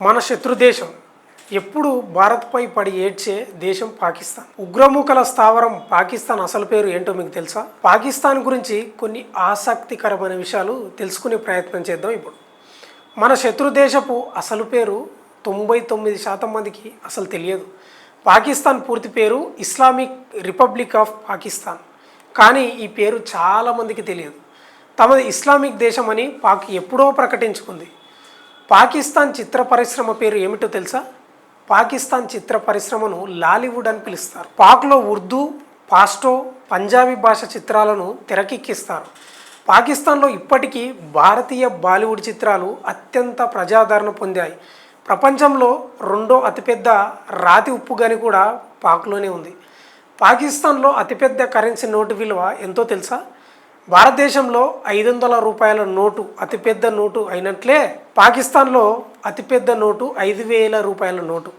మన శత్రు దేశం ఎప్పుడు భారత్పై పడి ఏడ్చే దేశం పాకిస్తాన్. ఉగ్రమూకల స్థావరం పాకిస్తాన్ అసలు పేరు ఏంటో మీకు తెలుసా? పాకిస్తాన్ గురించి కొన్ని ఆసక్తికరమైన విషయాలు తెలుసుకునే ప్రయత్నం చేద్దాం. ఇప్పుడు మన శత్రు దేశపు అసలు పేరు 99% మందికి అసలు తెలియదు. పాకిస్తాన్ పూర్తి పేరు ఇస్లామిక్ రిపబ్లిక్ ఆఫ్ పాకిస్తాన్. కానీ ఈ పేరు చాలామందికి తెలియదు. తమది ఇస్లామిక్ దేశం అని పాక్ ఎప్పుడో ప్రకటించుకుంది. పాకిస్తాన్ చిత్ర పరిశ్రమ పేరు ఏమిటో తెలుసా? పాకిస్తాన్ చిత్ర పరిశ్రమను లాలీవుడ్ అని పిలుస్తారు. పాక్లో ఉర్దూ, పాస్టో, పంజాబీ భాష చిత్రాలను తెరకెక్కిస్తారు. పాకిస్తాన్లో ఇప్పటికీ భారతీయ బాలీవుడ్ చిత్రాలు అత్యంత ప్రజాదరణ పొందాయి. ప్రపంచంలో రెండో అతిపెద్ద రాతి ఉప్పు గని కూడా పాక్లోనే ఉంది. పాకిస్తాన్లో అతిపెద్ద కరెన్సీ నోటు విలువ ఎంతో తెలుసా? భారతదేశంలో 500 రూపాయల నోటు అతిపెద్ద నోటు అయినట్లే పాకిస్తాన్లో అతిపెద్ద నోటు 5,000 రూపాయల నోటు.